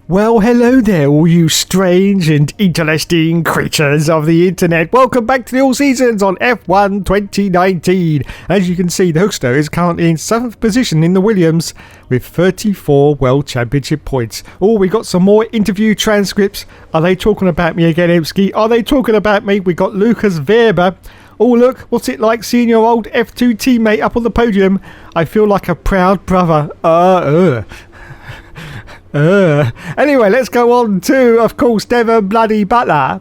Well, hello there, all you strange and interesting creatures of the internet. Welcome back to the All Seasons on F1 2019. As you can see, the Hookster is currently in 7th position in the Williams with 34 World Championship points. Oh, we got some more interview transcripts. Are they talking about me again, Emski? Are they talking about me? We got Lucas Weber. Oh, look, what's it like seeing your old F2 teammate up on the podium? I feel like a proud brother. Anyway, let's go on to, of course, Devon Bloody Butler.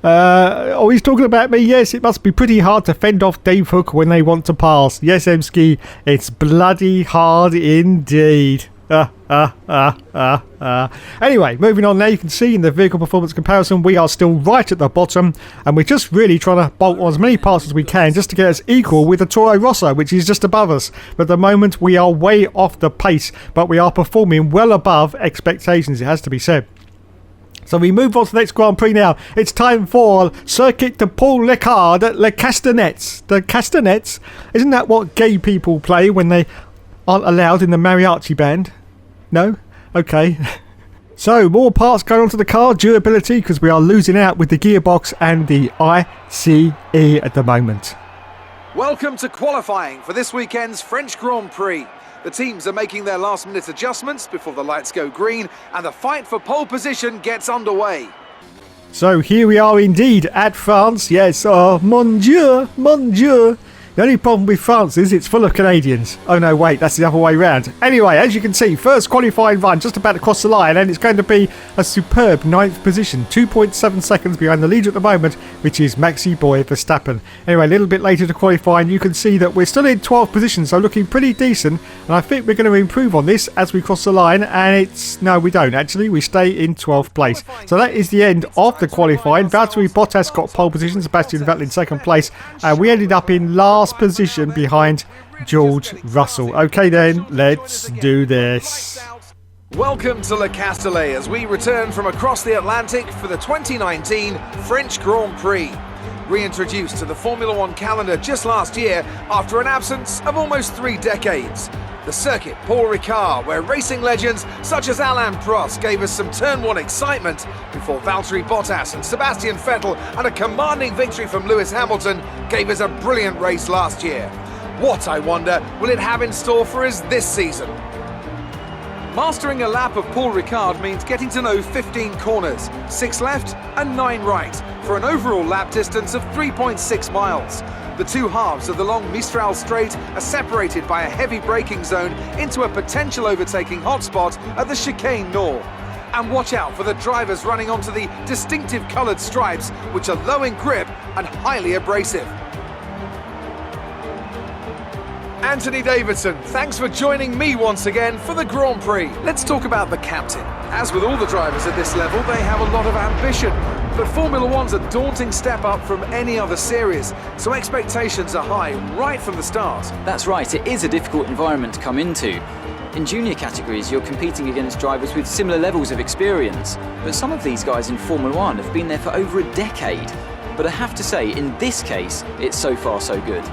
Oh, he's talking about me. Yes, it must be pretty hard to fend off Dave Hook when they want to pass. Yes, Emski, it's bloody hard indeed. Anyway, moving on now, you can see in the vehicle performance comparison we are still right at the bottom, and we're just really trying to bolt on as many parts as we can just to get us equal with the Toro Rosso, which is just above us. But at the moment we are way off the pace, but we are performing well above expectations, it has to be said. So we move on to the next Grand Prix now. It's time for Circuit de Paul Ricard at Le Castanets. The Castanets? Isn't that what gay people play when they aren't allowed in the mariachi band? No? Okay. So, more parts going onto the car. Durability, because we are losing out with the gearbox and the ICE at the moment. Welcome to qualifying for this weekend's French Grand Prix. The teams are making their last-minute adjustments before the lights go green, and the fight for pole position gets underway. So, here we are indeed at France. Yes, oh, mon Dieu, mon Dieu. The only problem with France is it's full of Canadians. Oh no, wait, that's the other way round. Anyway, as you can see, first qualifying run, just about to cross the line, and it's going to be a superb 9th position, 2.7 seconds behind the leader at the moment, which is Maxi Boy Verstappen. Anyway, a little bit later to qualifying, you can see that we're still in 12th position, so looking pretty decent, and I think we're going to improve on this as we cross the line, and no, we don't actually, we stay in 12th place. So that is the end of the qualifying. Valtteri Bottas got pole position, Sebastian Vettel in 2nd place, and we ended up in last position behind George Russell. Okay then, let's do this. Welcome to Le Castellet as we return from across the Atlantic for the 2019 French Grand Prix. Reintroduced to the Formula One calendar just last year after an absence of almost 3 decades. The circuit Paul Ricard, where racing legends such as Alain Prost gave us some Turn 1 excitement before Valtteri Bottas and Sebastian Vettel and a commanding victory from Lewis Hamilton gave us a brilliant race last year. What, I wonder, will it have in store for us this season? Mastering a lap of Paul Ricard means getting to know 15 corners, 6 left and 9 right, for an overall lap distance of 3.6 miles. The two halves of the long Mistral Straight are separated by a heavy braking zone into a potential overtaking hotspot at the Chicane Nord. And watch out for the drivers running onto the distinctive coloured stripes, which are low in grip and highly abrasive. Anthony Davidson, thanks for joining me once again for the Grand Prix. Let's talk about the captain. As with all the drivers at this level, they have a lot of ambition. But Formula One's a daunting step up from any other series, so expectations are high right from the start. That's right, it is a difficult environment to come into. In junior categories, you're competing against drivers with similar levels of experience. But some of these guys in Formula One have been there for over a decade. But I have to say, in this case, it's so far so good.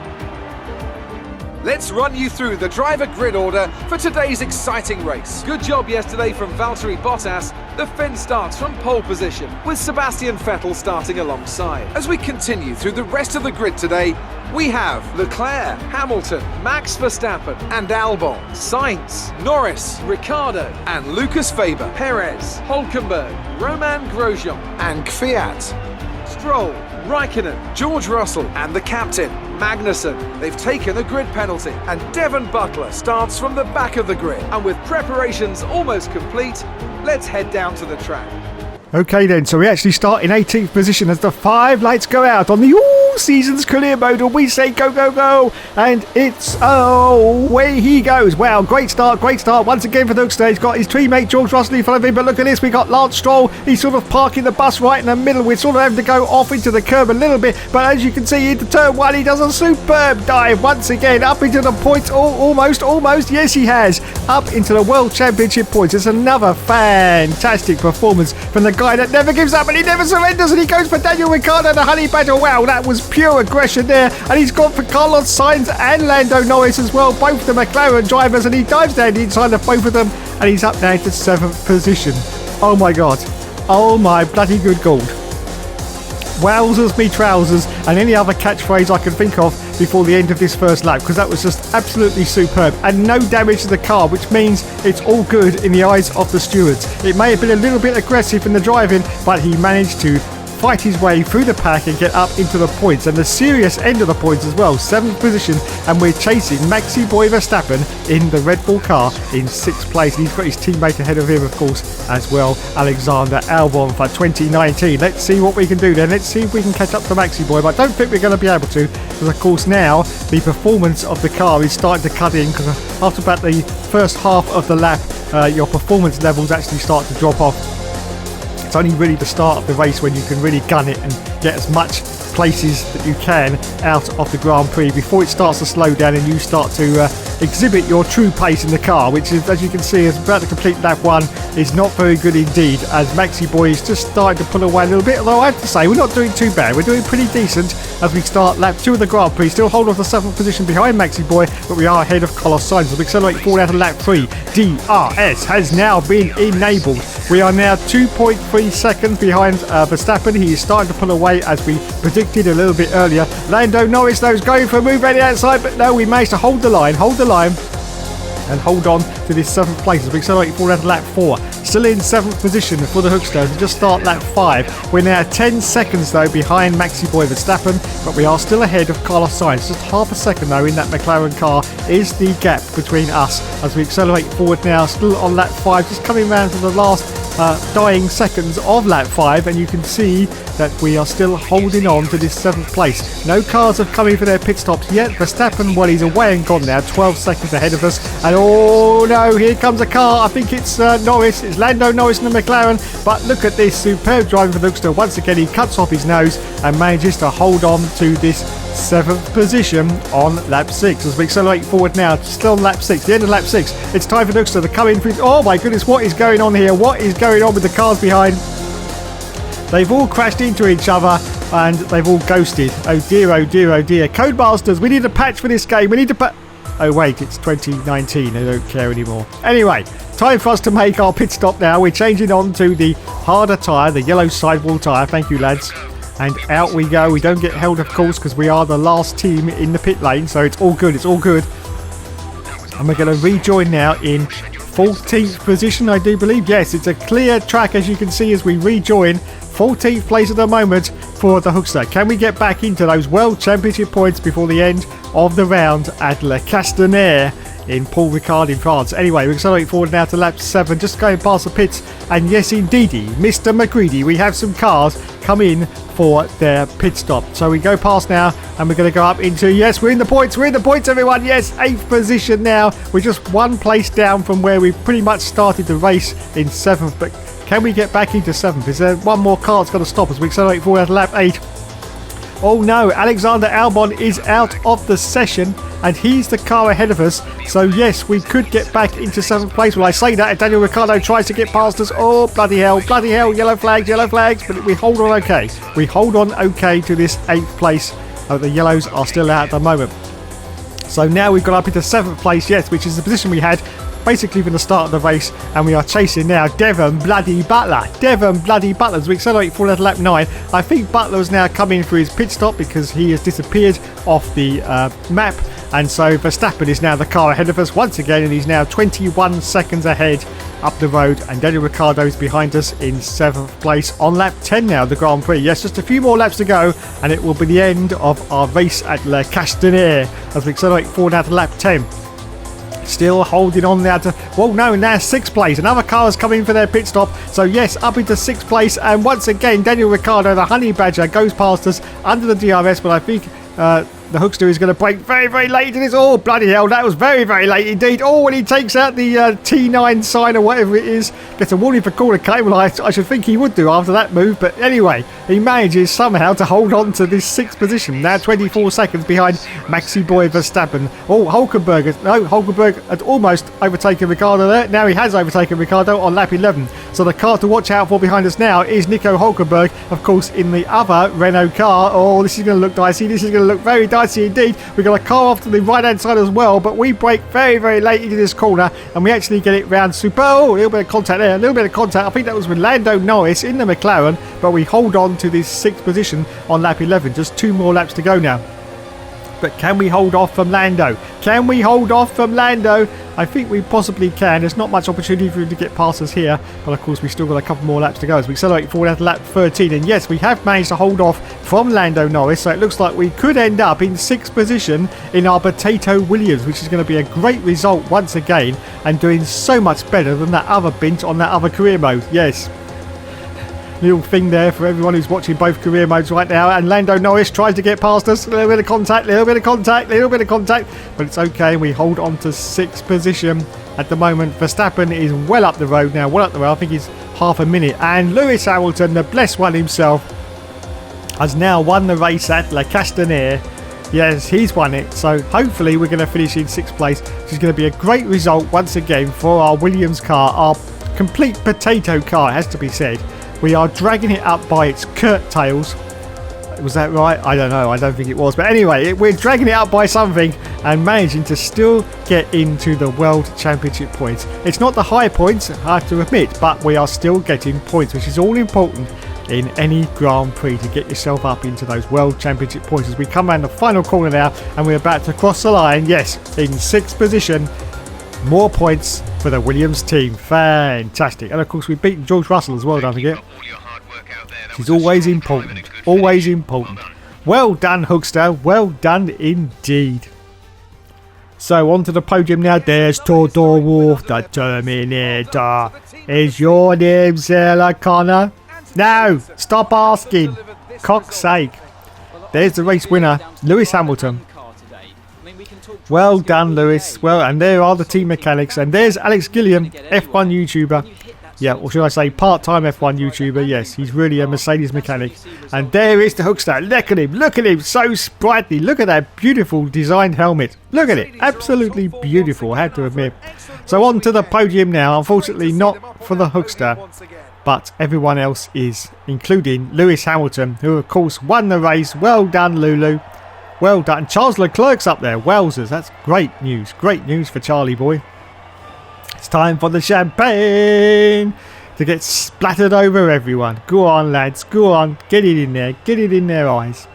Let's run you through the driver grid order for today's exciting race. Good job yesterday from Valtteri Bottas. The Finn starts from pole position, with Sebastian Vettel starting alongside. As we continue through the rest of the grid today, we have Leclerc, Hamilton, Max Verstappen and Albon, Sainz, Norris, Ricciardo and Lucas Faber, Perez, Hülkenberg, Romain Grosjean and Kvyat, Stroll, Raikkonen, George Russell and the captain, Magnussen. They've taken a grid penalty and Devon Butler starts from the back of the grid. And with preparations almost complete, let's head down to the track. Okay then, so we actually start in 18th position as the 5 lights go out on the All Seasons career mode, and we say go, go, go, and it's, away he goes. Wow, great start once again for the Hookster. He's got his teammate George Russell in front of him, but look at this, we got Lance Stroll. He's sort of parking the bus right in the middle. We're sort of having to go off into the curb a little bit, but as you can see into turn 1, he does a superb dive once again up into the points. Almost, yes he has, up into the World Championship points. It's another fantastic performance from the guy that never gives up and he never surrenders, and he goes for Daniel Ricciardo, the honey badger. Wow, that was pure aggression there, and he's gone for Carlos Sainz and Lando Norris as well, both the McLaren drivers, and he dives down the inside of both of them and he's up now to 7th position. Oh my god. Oh my bloody good god. Wowzers me trousers, and any other catchphrase I can think of before the end of this first lap, because that was just absolutely superb, and no damage to the car, which means it's all good in the eyes of the stewards. It may have been a little bit aggressive in the driving, but he managed to fight his way through the pack and get up into the points, and the serious end of the points as well. 7th position, and we're chasing Maxi Boy Verstappen in the Red Bull car in 6th place. And he's got his teammate ahead of him, of course, as well, Alexander Albon for 2019. Let's see what we can do then. Let's see if we can catch up to Maxi Boy, but I don't think we're going to be able to, because of course now the performance of the car is starting to cut in, because after about the first half of the lap, your performance levels actually start to drop off. It's only really the start of the race when you can really gun it and get as much places that you can out of the Grand Prix before it starts to slow down and you start to exhibit your true pace in the car, which is, as you can see, is about to complete lap 1, is not very good indeed, as Maxi Boy is just starting to pull away a little bit, although I have to say we're not doing too bad. We're doing pretty decent as we start lap 2 of the Grand Prix, still hold off the 7th position behind Maxi Boy, but we are ahead of Carlos Sainz. As we accelerate forward out of lap 3, DRS has now been enabled. We are now 2.3 seconds behind Verstappen. He is starting to pull away as we predicted a little bit earlier. Lando Norris though is going for a move around the outside, but no, we managed to hold the line, and hold on to this 7th place as we accelerate forward out of lap 4. Still in 7th position for the Hooksters. We just start lap 5. We're now 10 seconds though behind Maxi Boy Verstappen, but we are still ahead of Carlos Sainz. Just half a second though in that McLaren car is the gap between us as we accelerate forward now, still on lap 5, just coming round to the last dying seconds of lap 5, and you can see that we are still holding on to this 7th place. No cars have come in for their pit stops yet. Verstappen, well, he's away and gone now, 12 seconds ahead of us, and oh no, here comes a car. I think it's Norris, it's Lando Norris in the McLaren, but look at this superb driving for the Hookster. Once again he cuts off his nose and manages to hold on to this 7th position on lap 6 as we accelerate forward now, still on lap 6, the end of lap 6. It's time for the Hookster to come in. Oh my goodness, what is going on here? What is going on with the cars behind? They've all crashed into each other and they've all ghosted. Oh dear, oh dear, oh dear. Codemasters, we need a patch for this game. We need to oh wait, it's 2019. I don't care anymore. Anyway, time for us to make our pit stop now. We're changing on to the harder tyre, the yellow sidewall tyre. Thank you, lads. And out we go. We don't get held, of course, because we are the last team in the pit lane. So it's all good. It's all good. And we're going to rejoin now in 14th position, I do believe. Yes, it's a clear track, as you can see, as we rejoin. 14th place at the moment for the Hookster. Can we get back into those World Championship points before the end of the round at Le Castaner in Paul Ricard in France? Anyway, we accelerate forward now to lap 7, just going past the pits. And yes, indeedy, Mr. McGreedy, we have some cars come in for their pit stop. So we go past now, and we're going to go up into, yes, we're in the points, everyone. Yes, 8th position now. We're just one place down from where we pretty much started the race in 7th, but can we get back into 7th? Is there one more car that's got to stop as we accelerate forward at lap 8? Oh no, Alexander Albon is out of the session and he's the car ahead of us. So yes, we could get back into 7th place. Well, I say that and Daniel Ricciardo tries to get past us. Oh, bloody hell, yellow flags. But we hold on okay. We hold on okay to this 8th place. The yellows are still out at the moment. So now we've got up into 7th place, yes, which is the position we had basically from the start of the race, and we are chasing now Devon bloody Butler as we accelerate forward at lap 9. I think Butler's now coming for his pit stop because he has disappeared off the map, and so Verstappen is now the car ahead of us once again, and he's now 21 seconds ahead up the road, and Daniel Ricciardo is behind us in 7th place on lap 10 now, the Grand Prix. Yes, just a few more laps to go and it will be the end of our race at Le Castaner as we accelerate forward now to lap 10. Still holding on now to, well no, now 6th place. Another car is coming for their pit stop. So yes, up into 6th place, and once again Daniel Ricciardo, the honey badger, goes past us under the DRS, but I think the Hookster is going to brake very, very late into this. Oh, bloody hell, that was very, very late indeed. Oh, when he takes out the T9 sign or whatever it is, gets a warning for corner came. Well, I should think he would do after that move. But anyway, he manages somehow to hold on to this 6th position. Now 24 seconds behind Maxi Boy Verstappen. Oh, Hulkenberg had almost overtaken Ricciardo there. Now he has overtaken Ricciardo on lap 11. So the car to watch out for behind us now is Nico Hulkenberg, of course, in the other Renault car. Oh, this is going to look dicey. This is going to look very dicey. dicey indeed. We've got a car off to the right-hand side as well, but we brake very, very late into this corner, and we actually get it round super. Oh, a little bit of contact there, a little bit of contact. I think that was with Lando Norris in the McLaren, but we hold on to this 6th position on lap 11. Just 2 more laps to go now. But can we hold off from Lando? Can we hold off from Lando? I think we possibly can. There's not much opportunity for him to get past us here. But of course, we've still got a couple more laps to go as we accelerate forward at lap 13. And yes, we have managed to hold off from Lando Norris. So it looks like we could end up in 6th position in our Potato Williams, which is going to be a great result once again. And doing so much better than that other bint on that other career mode. Yes. Little thing there for everyone who's watching both career modes right now. And Lando Norris tries to get past us. A little bit of contact, little bit of contact, little bit of contact. But it's okay. We hold on to 6th position at the moment. Verstappen is well up the road now. Well up the road. I think he's half a minute. And Lewis Hamilton, the blessed one himself, has now won the race at Le Castaner. Yes, he's won it. So hopefully we're going to finish in 6th place, which is going to be a great result once again for our Williams car. Our complete potato car, has to be said. We are dragging it up by its curtails. Was that right? I don't know. I don't think it was. But anyway, we're dragging it up by something and managing to still get into the World Championship points. It's not the high points, I have to admit, but we are still getting points, which is all important in any Grand Prix to get yourself up into those World Championship points. As we come around the final corner now and we're about to cross the line. Yes, in 6th position. More points for the Williams team. Fantastic. And of course we've beaten George Russell as well, don't forget. Which is always important. Always important. Well done, Hookster. Well done indeed. So on to the podium now. There's Toto Wolff, the Terminator. Is your name Sarah Connor? No, stop asking. Cock's sake. There's the race winner, Lewis Hamilton. Well done, Lewis. Well, and there are the team mechanics. And there's Alex Gilliam, F1 YouTuber. Yeah, or should I say part-time F1 YouTuber. Yes, he's really a Mercedes mechanic. And there is the Hookster. Look at him. Look at him. So sprightly. Look at that beautiful designed helmet. Look at it. Absolutely beautiful, I have to admit. So on to the podium now. Unfortunately, not for the Hookster, but everyone else is, including Lewis Hamilton, who, of course, won the race. Well done, Lulu. Well done. Charles Leclerc's up there. Wowzers. That's great news. Great news for Charlie boy. It's time for the champagne to get splattered over everyone. Go on, lads. Go on. Get it in there. Get it in their eyes.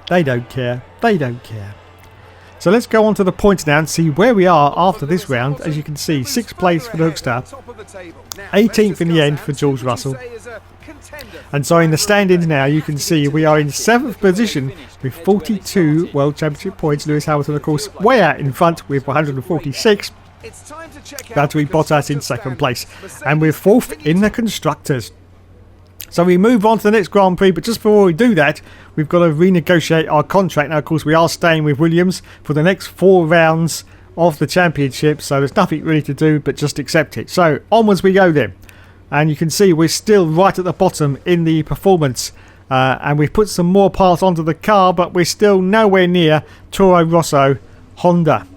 They don't care. They don't care. So let's go on to the points now and see where we are after this round. As you can see, 6th place for the Hookster. 18th in the end for George Russell. And so in the standings now, you can see we are in 7th position with 42 World Championship points. Lewis Hamilton, of course, way out in front with 146. Valtteri Bottas in 2nd place. And we're 4th in the Constructors. So we move on to the next Grand Prix, but just before we do that, we've got to renegotiate our contract. Now, of course, we are staying with Williams for the next 4 rounds of the championship, so there's nothing really to do but just accept it. So onwards we go then. And you can see we're still right at the bottom in the performance. And we've put some more parts onto the car, but we're still nowhere near Toro Rosso Honda.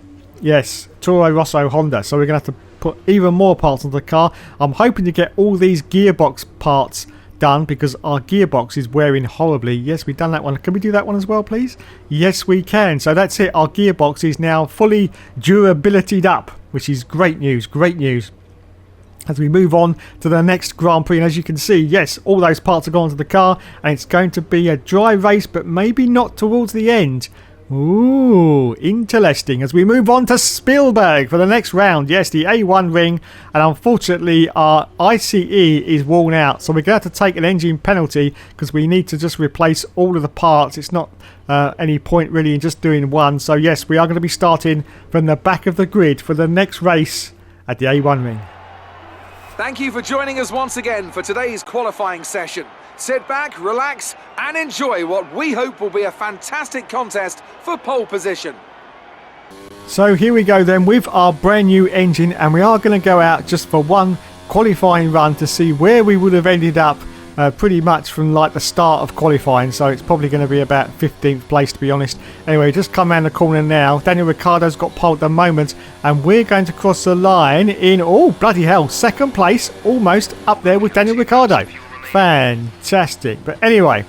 Yes, Toro Rosso Honda. So we're going to have to put even more parts onto the car. I'm hoping to get all these gearbox parts done because our gearbox is wearing horribly. Yes, we've done that one. Can we do that one as well, please? Yes, we can. So that's it. Our gearbox is now fully durabilityed up, which is great news. Great news. As we move on to the next Grand Prix, and as you can see, yes, all those parts are gone to the car, and it's going to be a dry race, but maybe not towards the end. Ooh, interesting. As we move on to Spielberg for the next round. Yes, the A1 ring, and unfortunately our ICE is worn out, so we're going to have to take an engine penalty because we need to just replace all of the parts. It's not any point really in just doing one. So yes, we are going to be starting from the back of the grid for the next race at the A1 ring. Thank you for joining us once again for today's qualifying session. Sit back, relax, and enjoy what we hope will be a fantastic contest for pole position. So here we go then with our brand new engine, and we are going to go out just for one qualifying run to see where we would have ended up pretty much from like the start of qualifying. So it's probably going to be about 15th place, to be honest. Anyway, just come around the corner now. Daniel Ricciardo's got pole at the moment, and we're going to cross the line in, oh bloody hell, 2nd place, almost up there with Daniel Ricciardo. Fantastic. But anyway,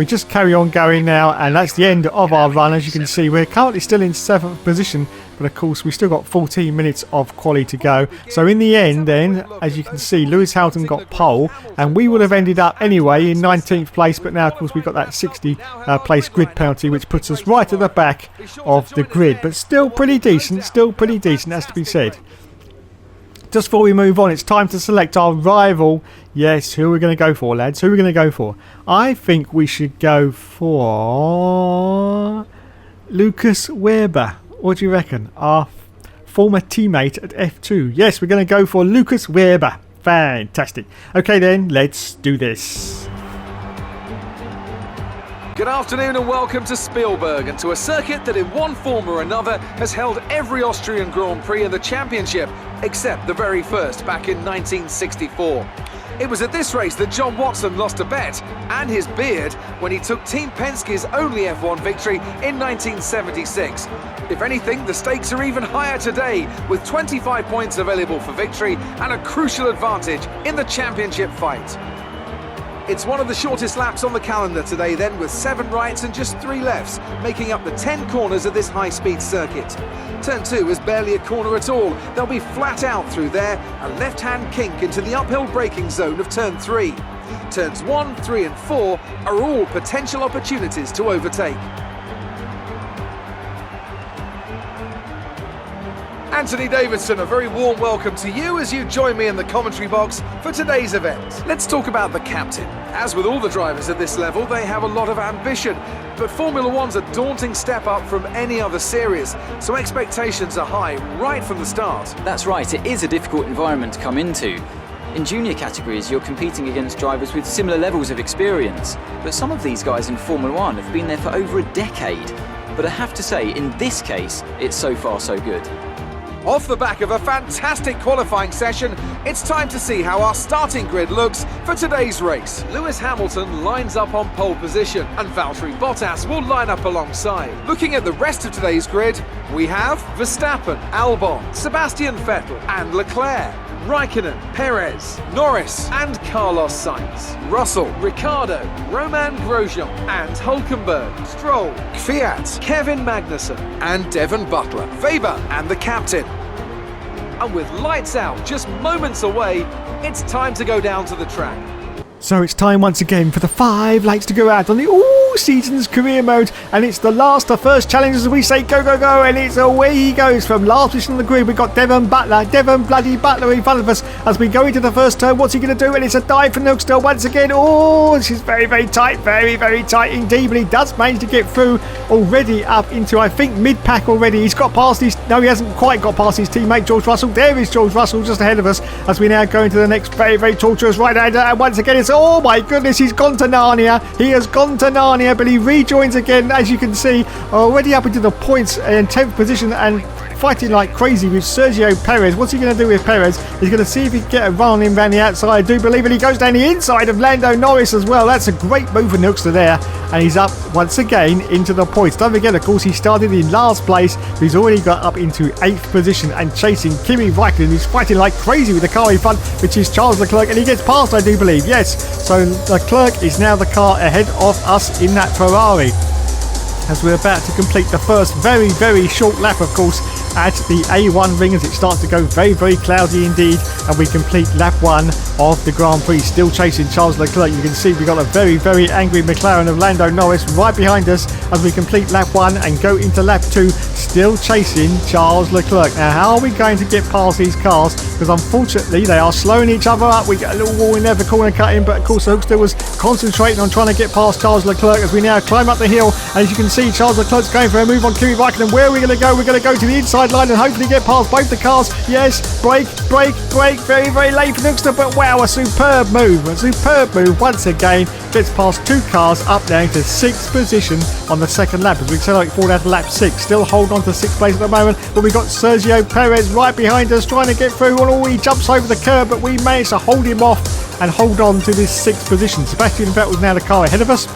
we just carry on going now, and that's the end of our run. As you can see, we're currently still in 7th position, but of course we still got 14 minutes of quali to go. So in the end then, as you can see, Lewis Hamilton got pole, and we would have ended up anyway in 19th place, but now of course we've got that 60 place grid penalty, which puts us right at the back of the grid, but still pretty decent, has to be said. Just before we move on, it's time to select our rival. Yes, who are we going to go for, lads? Who are we going to go for? I think we should go for Lucas Weber. What do you reckon? Our former teammate at F2. Yes, we're going to go for Lucas Weber. Fantastic. Okay then, let's do this. Good afternoon and welcome to Spielberg, and to a circuit that in one form or another has held every Austrian Grand Prix in the championship, except the very first back in 1964. It was at this race that John Watson lost a bet and his beard when he took Team Penske's only F1 victory in 1976. If anything, the stakes are even higher today, with 25 points available for victory and a crucial advantage in the championship fight. It's one of the shortest laps on the calendar today then, with 7 rights and just 3 lefts, making up the 10 corners of this high-speed circuit. Turn 2 is barely a corner at all. They'll be flat out through there, a left-hand kink into the uphill braking zone of Turn 3. Turns 1, 3 and 4 are all potential opportunities to overtake. Anthony Davidson, a very warm welcome to you as you join me in the commentary box for today's event. Let's talk about the captain. As with all the drivers at this level, they have a lot of ambition, but Formula One's a daunting step up from any other series, so expectations are high right from the start. That's right, it is a difficult environment to come into. In junior categories, you're competing against drivers with similar levels of experience, but some of these guys in Formula One have been there for over a decade. But I have to say, in this case, it's so far so good. Off the back of a fantastic qualifying session, it's time to see how our starting grid looks for today's race. Lewis Hamilton lines up on pole position and Valtteri Bottas will line up alongside. Looking at the rest of today's grid, we have Verstappen, Albon, Sebastian Vettel and Leclerc, Raikkonen, Perez, Norris and Carlos Sainz, Russell, Ricciardo, Romain Grosjean and Hulkenberg, Stroll, Kvyat, Kevin Magnussen and Devon Butler, Weber and the captain. And with lights out just moments away, it's time to go down to the track. So it's time once again for the 5 lights to go out on the all-seasons career mode, and it's the last of first challenges. We say go, go, go, and it's away he goes from last position on the grid. We've got Devon bloody Butler in front of us as we go into the first turn. What's he going to do? And it's a dive for Nookster once again. Oh, this is very, very tight, very, very tight indeed, but he does manage to get through already up into, I think, mid-pack already. He's got past his, no, he hasn't quite got past his teammate George Russell. There is George Russell just ahead of us as we now go into the next very, very torturous right-hander, and once again it's, oh my goodness, he's gone to Narnia. He has gone to Narnia, but he rejoins again, as you can see, already up into the points in 10th position and fighting like crazy with Sergio Perez. What's he going to do with Perez? He's going to see if he can get a run on him around the outside. I do believe it. He goes down the inside of Lando Norris as well. That's a great move for Nookster there. And he's up once again into the points. Don't forget, of course, he started in last place. He's already got up into 8th position and chasing Kimi Raikkonen, who's fighting like crazy with the car in front, which is Charles Leclerc. And he gets past, I do believe. Yes. So Leclerc is now the car ahead of us in that Ferrari, as we're about to complete the first very, very short lap, of course, at the A1 ring, as it starts to go very, very cloudy indeed, and we complete lap 1 of the Grand Prix, still chasing Charles Leclerc. You can see we've got a very, very angry McLaren of Lando Norris right behind us as we complete lap 1 and go into lap 2, still chasing Charles Leclerc. Now, how are we going to get past these cars? Because unfortunately they are slowing each other up. We get a little wall in there for corner cutting, but of course Hookster was concentrating on trying to get past Charles Leclerc as we now climb up the hill, and as you can see, Charles Leclerc's going for a move on Kimi Raikkonen. Where are we going to go? We're going to go to the inside line and hopefully get past both the cars. Yes, brake, very, very late for Nookster, but wow, a superb move once again. Gets past 2 cars, up now to 6th position on the second lap as we accelerate forward out to lap 6. Still hold on to 6th place at the moment, but we've got Sergio Perez right behind us trying to get through. Oh, he jumps over the curb, but we managed to hold him off and hold on to this 6th position. Sebastian Vettel now the car ahead of us.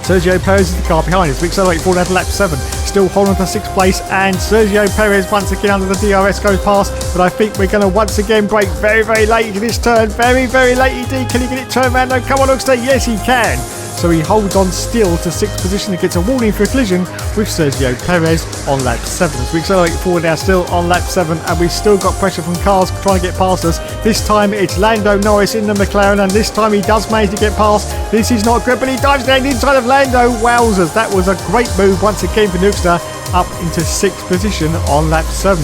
Sergio Perez is the car behind us. We accelerate forward out to lap 7. Still holding on to 6th place, and Sergio Perez once again under the DRS goes past, but I think we're going to once again brake very, very late into this turn. Very, very late indeed. Can he get it turned around? No, come on, Hookster. Yes, he can. so he holds on still to 6th position and gets a warning for a collision with Sergio Perez on lap 7. As we accelerate forward now, still on lap 7, and we've still got pressure from cars trying to get past us. This time it's Lando Norris in the McLaren, and this time he does manage to get past. This is not good, but he dives down inside of Lando. Wowzers, that was a great move once again for Nookster, up into 6th position on lap 7.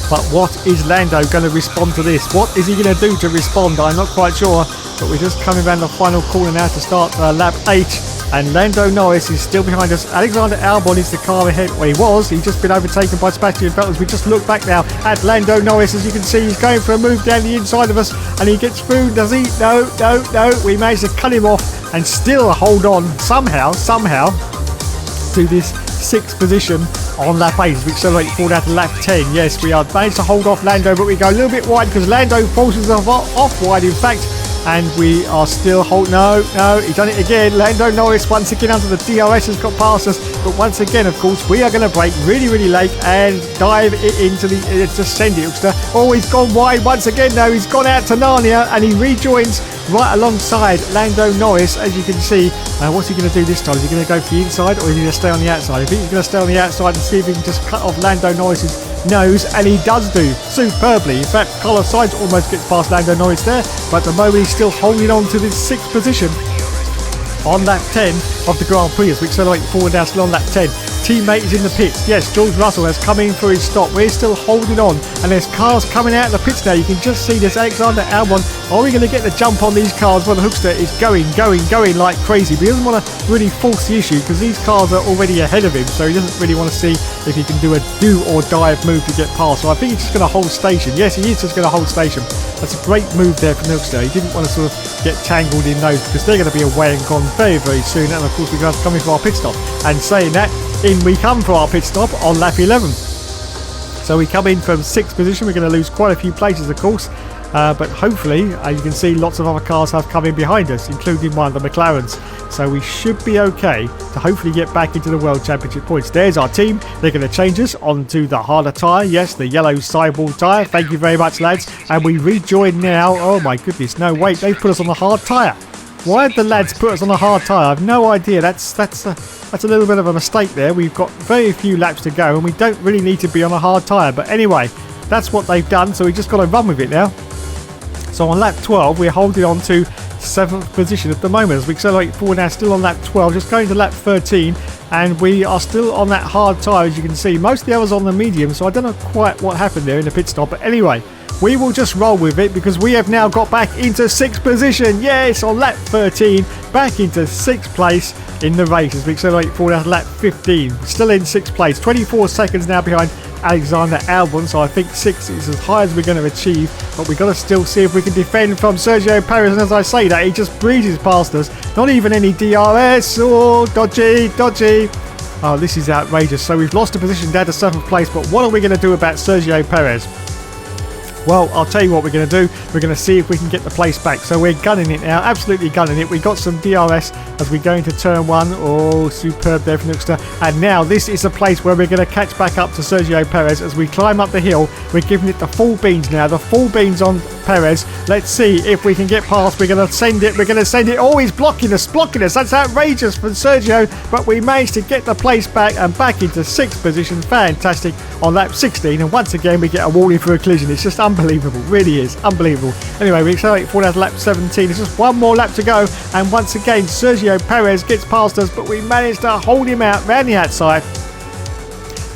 But what is Lando going to respond to this? What is he going to do to respond? I'm not quite sure, but we're just coming around the final corner now to start lap 8, and Lando Norris is still behind us. Alexander Albon is the car ahead. Well, he was. He's just been overtaken by Sebastian Vettel. As we just look back now at Lando Norris, as you can see, he's going for a move down the inside of us, and he gets through, does he? No. We managed to cut him off and still hold on somehow to this 6th position on lap 8 as we accelerate forward out to lap 10. Yes, we are managed to hold off Lando, but we go a little bit wide because Lando forces us off wide, in fact, and we are still no, he's done it again. Lando Norris once again under the DRS has got past us, but once again, of course, we are going to brake really late and dive it into the descend it. Oh, he's gone wide once again. No, he's gone out to Narnia, and he rejoins right alongside Lando Norris, as you can see. What's he going to do this time? Is he going to go for the inside, or is he going to stay on the outside? I think he's going to stay on the outside and see if he can just cut off Lando Norris's nose, and he does do superbly. In fact, Carlos Sainz almost gets past Lando Norris there, but at the moment he's still holding on to this 6th position on lap 10 of the Grand Prix as we accelerate forward now, still on lap 10. Teammate is in the pits. Yes, George Russell has come in for his stop. We're still holding on, and there's cars coming out of the pits now. You can just see this Alexander Albon. Are we going to get the jump on these cars? Well, the Hookster is going like crazy, but he doesn't want to really force the issue because these cars are already ahead of him, so he doesn't really want to see if he can do a do or dive move to get past. So I think he's just going to hold station. Yes, he is just going to hold station. That's a great move there from Hookster. He didn't want to sort of get tangled in those because they're going to be away and gone very soon, and of course we're going to have to come in for our pit stop. And saying that, in we come for our pit stop on lap 11. So we come in from 6th position. We're going to lose quite a few places, of course, but hopefully you can see lots of other cars have come in behind us, including one of the McLarens. So we should be okay to hopefully get back into the World Championship points. There's our team. They're going to change us onto the harder tyre. Yes, the yellow sidewall tyre. Thank you very much, lads. And we rejoin now. Oh my goodness, no, wait, they've put us on the hard tyre. Why did the lads put us on a hard tyre? I have no idea. That's a little bit of a mistake there. We've got very few laps to go, and we don't really need to be on a hard tyre. But anyway, that's what they've done, so we just got to run with it now. So on lap 12, we're holding on to 7th position at the moment as we accelerate forward now, still on lap 12, just going to lap 13, and we are still on that hard tyre, as you can see. Most of the others on the medium, so I don't know quite what happened there in the pit stop. But anyway, we will just roll with it because we have now got back into 6th position. Yes, on lap 13, back into 6th place in the race as we accelerate forward out to lap 15. Still in 6th place, 24 seconds now behind Alexander Albon, so I think 6 is as high as we're going to achieve, but we've got to still see if we can defend from Sergio Perez, and as I say that, he just breezes past us. Not even any DRS. Oh, dodgy. Oh, this is outrageous. So we've lost a position down to 7th place, but what are we going to do about Sergio Perez? Well, I'll tell you what we're going to do. We're going to see if we can get the place back. So we're gunning it now, absolutely gunning it. We got some DRS as we go into turn 1. Oh, superb there from Nookster. And now this is a place where we're going to catch back up to Sergio Perez as we climb up the hill. We're giving it the full beans now, the full beans on Perez. Let's see if we can get past. We're going to send it. Oh, he's blocking us. That's outrageous from Sergio, but we managed to get the place back and back into 6th position. Fantastic on lap 16, and once again we get a warning for a collision. It's just unbelievable, really is unbelievable. Anyway, we accelerate forward out to lap 17. There's just one more lap to go, and once again Sergio Perez gets past us, but we managed to hold him out round the outside.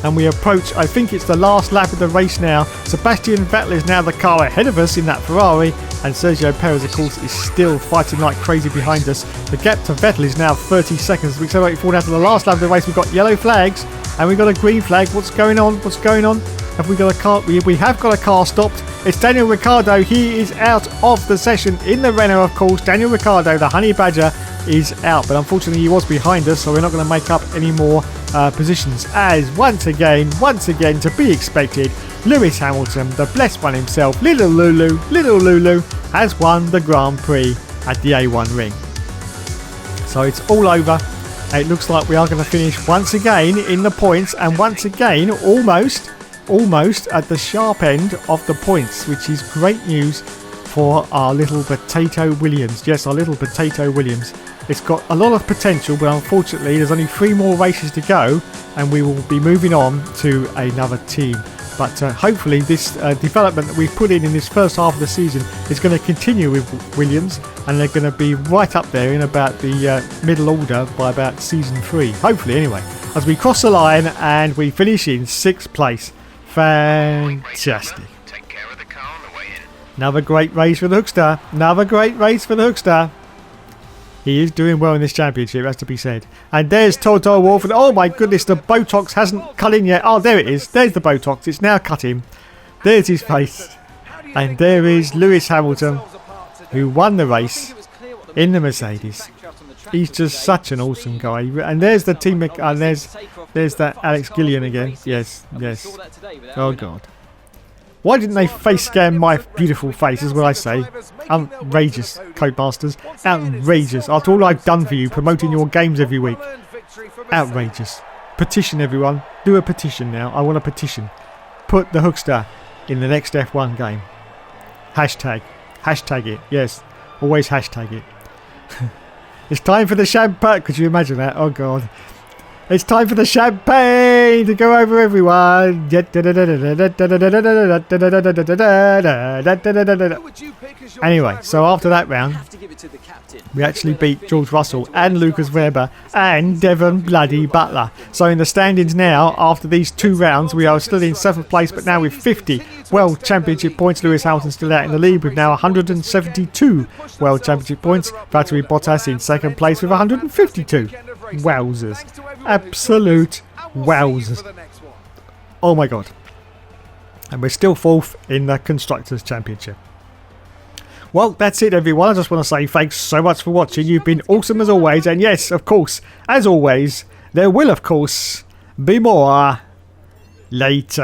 And we approach, I think it's the last lap of the race now. Sebastian Vettel is now the car ahead of us in that Ferrari, and Sergio Perez, of course, is still fighting like crazy behind us. The gap to Vettel is now 30 seconds. We accelerate forward out to the last lap of the race. We've got yellow flags and we've got a green flag. What's going on? Have we got a car? We have got a car stopped. It's Daniel Ricciardo. He is out of the session in the Renault, of course. Daniel Ricciardo, the Honey Badger, is out, but unfortunately he was behind us, so we're not going to make up any more positions, as once again to be expected, Lewis Hamilton, the blessed one himself, little Lulu has won the Grand Prix at the A1 ring. So it's all over. It looks like we are going to finish once again in the points, and once again almost at the sharp end of the points, which is great news for our little Potato Williams. Yes, our little Potato Williams. It's got a lot of potential, but unfortunately there's only 3 more races to go and we will be moving on to another team. But hopefully this development that we've put in this first half of the season is going to continue with Williams, and they're going to be right up there in about the middle order by about season 3. Hopefully anyway. As we cross the line and we finish in 6th place. Fantastic. Another great race for the Hookster. Another great race for the Hookster. He is doing well in this championship, has to be said. And there's Toto Wolff. Oh my goodness, the Botox hasn't cut in yet. Oh, there it is. There's the Botox. It's now cut in. There's his face. And there is Lewis Hamilton, who won the race in the Mercedes. He's just such an awesome guy. And there's the team. And there's that Alex Gillian again. Yes, yes. Oh God. Why didn't they face scan my beautiful face, is what I say. Outrageous, Codemasters. Outrageous. After all I've done for you, promoting your games every week. Outrageous. Petition, everyone. Do a petition now. I want a petition. Put the Hookster in the next F1 game. Hashtag. Hashtag it. Yes. Always hashtag it. It's time for the champagne. Could you imagine that? Oh God. It's time for the champagne to go over everyone. Anyway, so after that round, we actually beat George Russell and Lucas Webber and Devon bloody Butler. So in the standings now, after these 2 rounds, we are still in 7th place, but now with 50 World Championship points. Lewis Hamilton still out in the lead with now 172 World Championship points. Valtteri Bottas in 2nd place with 152. Wowzers. Absolute wowzers. Oh my God. And we're still 4th in the Constructors' Championship. Well, that's it everyone. I just want to say thanks so much for watching. You've been awesome as always. And yes, of course, as always, there will of course be more later.